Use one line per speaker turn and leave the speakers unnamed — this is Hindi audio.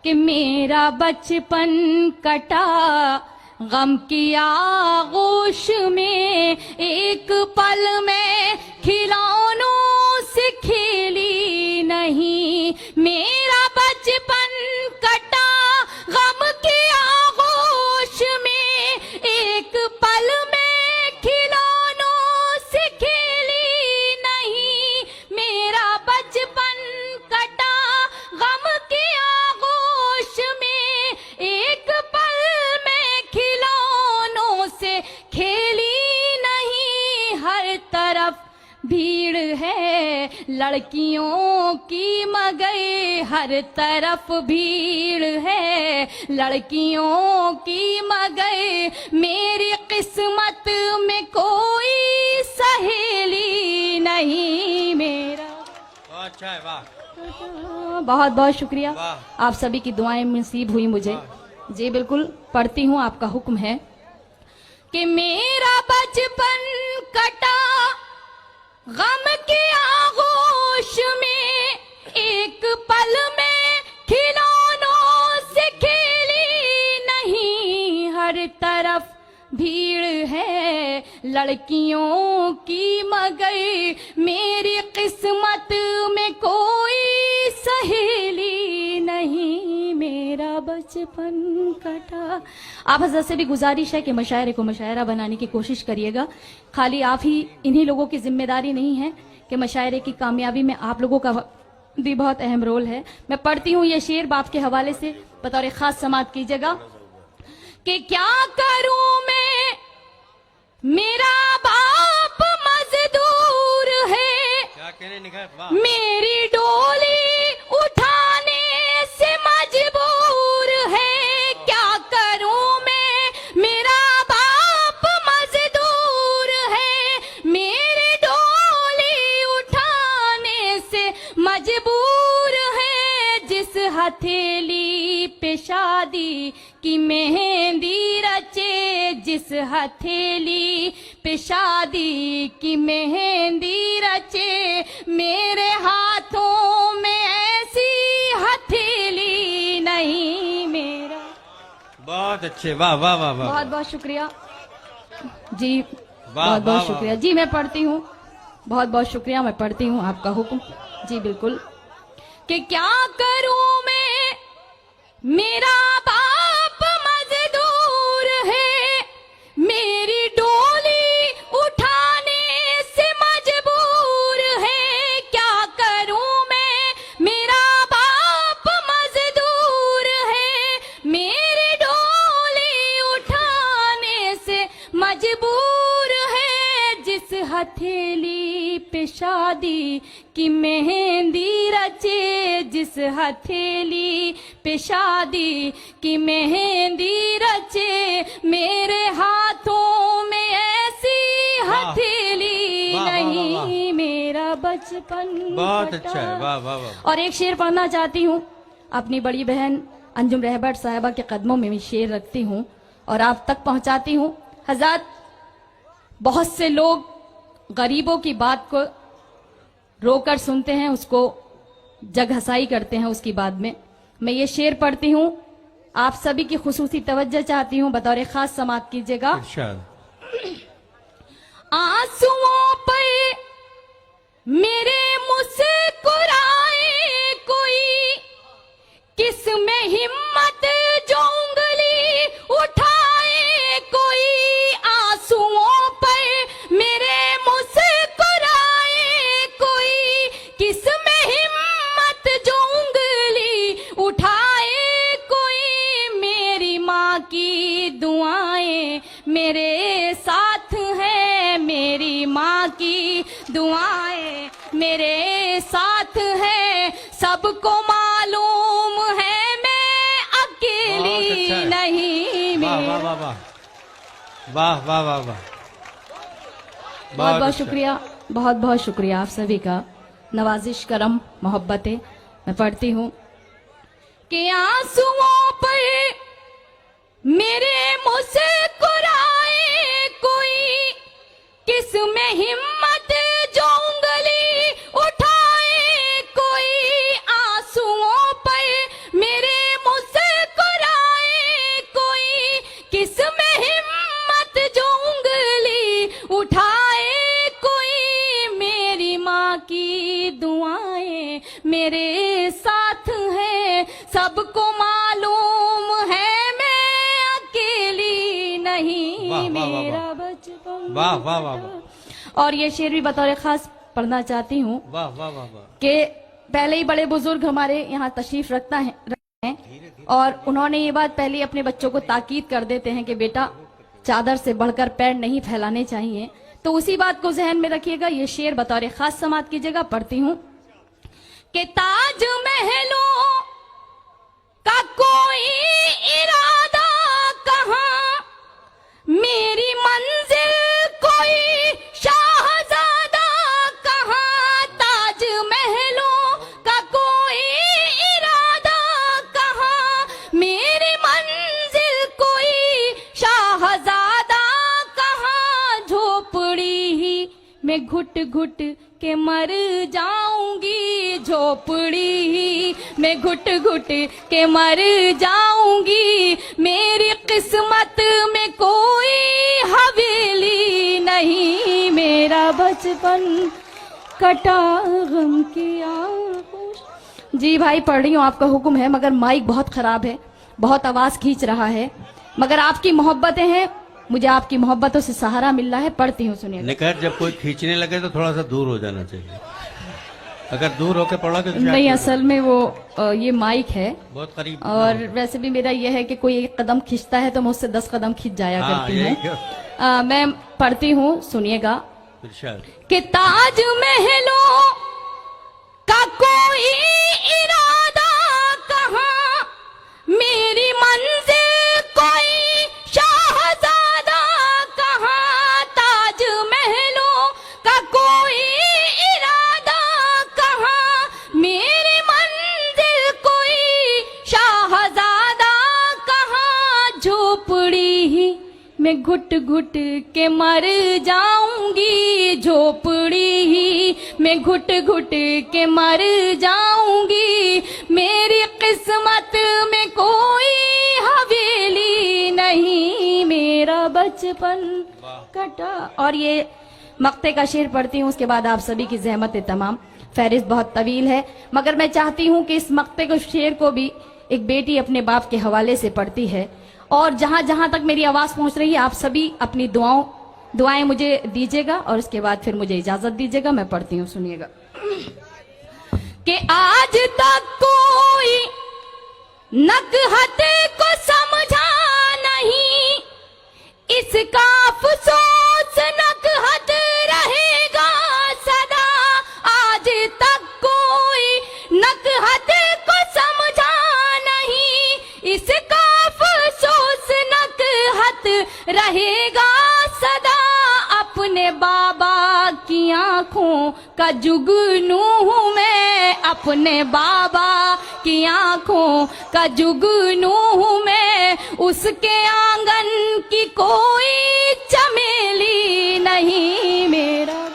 कि मेरा बचपन कटा गम की आगोश में, एक पल में खिलौनों से खेली नहीं। मेरा बचपन कटा गम की आगोश में, एक पल में खिलौनों से खेली नहीं। मेरा बचपन कटा गम की आगोश में, एक पल में खिलौनों से खेली नहीं। हर तरफ भीड़ है लड़कियों की मगर, हर तरफ भीड़ है लड़कियों की मगर, मेरी किस्मत में कोई सहेली नहीं। मेरा
अच्छा है, वाह।
बहुत बहुत शुक्रिया, आप सभी की दुआएं नसीब हुई मुझे। जी बिल्कुल, पढ़ती हूँ, आपका हुक्म है कि मेरा बचपन कटा गम के आगोश में, एक पल में खिलौनों से खेली नहीं। हर तरफ भीड़ है लड़कियों की मगर, मेरी किस्मत में कोई सहेली नहीं। मेरा बचपन कटा। आप हज़रत से भी गुजारिश है कि मशायरे को मशायरा बनाने की कोशिश करिएगा। खाली आप ही, इन्हीं लोगों की जिम्मेदारी नहीं है कि मशायरे की कामयाबी में आप लोगों का भी बहुत अहम रोल है। मैं पढ़ती हूँ ये शेर बाप के हवाले से, बतौर खास समात कीजिएगा कि क्या करूं मैं, मेरा बाप मजदूर है,
क्या कहने निकल, वाह।
मेरी डोली उठाने से मजबूर है। क्या करूं मैं, मेरा बाप मजदूर है, मेरी डोली उठाने से मजबूर है। जिस हथेली पे शादी की मेहंदी रचे, जिस हथेली पे शादी की मेहंदी रचे, मेरे हाथों में ऐसी हथेली नहीं। मेरा
बहुत अच्छे, वाह वाह वाह वाह।
बहुत बहुत शुक्रिया जी,
वाह,
बहुत बहुत
वाह,
शुक्रिया जी। मैं पढ़ती हूँ, बहुत बहुत शुक्रिया, मैं पढ़ती हूँ, आपका हुक्म। जी बिल्कुल, कि क्या करूं मैं, मेरा बाप मजदूर है, मेरी डोली उठाने से मजबूर है। क्या करूं मैं, मेरा बाप मजदूर है, मेरी डोली उठाने से मजबूर है। जिस हथेली पे शादी की मेहंदी रचे, जिस हथेली पे शादी की मेहंदी रचे, मेरे हाथों में ऐसी हथेली नहीं। मेरा बचपन
बहुत अच्छा है, वाह वाह वाह।
और एक शेर पढ़ना चाहती हूँ, अपनी बड़ी बहन अंजुम रहबत साहिबा के कदमों में मैं शेर रखती हूँ और आप तक पहुँचाती हूँ। हज़रत, बहुत से लोग गरीबों की बात को रोकर सुनते हैं, उसको जगहसाई करते हैं उसकी बाद में। मैं ये शेर पढ़ती हूँ, आप सभी की खुसूसी तवज्जो चाहती हूँ, बतौर खास समात कीजिएगा। आंसुओं पे मेरे मुस्कुराए कोई, किस में हिम्मत जो उंगली उठाए कोई। आंसुओं पे मेरे मुस्कुराए कोई, किस में हिम्मत जो उंगली उठाए कोई। मेरी माँ की दुआएं मेरे साथ हैं, मेरी माँ की दुआएं मेरे साथ हैं। सबको मालूम है मैं अकेली नहीं।
वाह वाह वाह वाह वाह वाह वाह वाह।
बहुत बहुत शुक्रिया, बहुत बहुत शुक्रिया आप सभी का, नवाजिश करम मोहब्बतें। मैं पढ़ती हूँ कि आंसुओं पर मेरे मुस्कुराए कोई, किस में हिम्मत जो उंगली उठाए कोई। आंसुओं पर मेरे सबको मालूम है मैं अकेली नहीं,
वाह, वाह, वाह, वाह।
मेरा बचपन
वाह वाह वाह वाह
और ये शेर भी बतौर खास पढ़ना चाहती हूँ
वाह वाह वाह वाह
कि पहले ही बड़े बुजुर्ग हमारे यहाँ तशरीफ रखते हैं और उन्होंने ये बात पहले ही अपने बच्चों को ताकीद कर देते हैं कि बेटा चादर से बढ़कर पैर नहीं फैलाने चाहिए। तो उसी बात को जहन में रखिएगा। ये शेर बतौर खास समात कीजिएगा, पढ़ती हूँ कि ताज महलों का कोई इरादा कहाँ, मेरी मंजिल कोई शाहजादा कहाँ, ताज महलों का कोई इरादा कहाँ, मेरी मंजिल कोई शाहजादा कहाँ, झोपड़ी ही मैं घुट घुट के मर जाऊंगी, झोपड़ी ही मैं घुट घुट के मर जाऊंगी, मेरी किस्मत में कोई हवेली नहीं, मेरा बचपन कटा गम की आंखों। जी भाई पढ़ रही हूँ, आपका हुक्म है, मगर माइक बहुत खराब है, बहुत आवाज खींच रहा है, मगर आपकी मोहब्बतें हैं, मुझे आपकी मोहब्बतों से सहारा मिल रहा है। पढ़ती हूँ, सुनिए।
निकट जब कोई खींचने लगे तो थोड़ा सा दूर हो जाना चाहिए। अगर दूर होकर पढ़ोगे तो
नहीं, असल में वो ये माइक है
बहुत करीब।
और वैसे भी मेरा ये है कि कोई एक कदम खींचता है तो मैं उससे 10 कदम खींच जाया
हाँ,
करती
यही
हूँ। मैं पढ़ती हूँ, सुनिएगा
इरशाद।
कि ताज महलों का कोई इरादा कहाँ, मेरी मंजिल कोई शाहजादा कहाँ, ताज महलों का कोई इरादा कहाँ, मेरी मंजिल कोई शाहजादा कहाँ, झोपड़ी ही मैं घुट घुट के मर जाऊंगी, झोपड़ी ही मैं घुट घुट के मर जाऊंगी, मेरी किस्मत में कोई हवेली नहीं, मेरा बचपन कटा। और ये मक्ते का शेर पढ़ती हूँ, उसके बाद आप सभी की जहमत तमाम। फहरिस्त बहुत तवील है, मगर मैं चाहती हूँ कि इस मक्ते को शेर को भी एक बेटी अपने बाप के हवाले से पढ़ती है, और जहां जहां तक मेरी आवाज पहुंच रही है आप सभी अपनी दुआएं मुझे दीजिएगा और उसके बाद फिर मुझे इजाजत दीजिएगा। मैं पढ़ती हूँ, सुनिएगा कि आज तक कोई नकहत को समझा नहीं, इसका अफसोस नकहत रहेगा सदा, आज तक कोई नकहत को समझा नहीं, इसका अफसोस नकहत रहेगा सदा, अपने बाबा की आंखों का जुगनू हूँ मैं, अपने बाबा की आंखों का जुगनू हूँ मैं, उसके आंगन की कोई चमेली नहीं, मेरा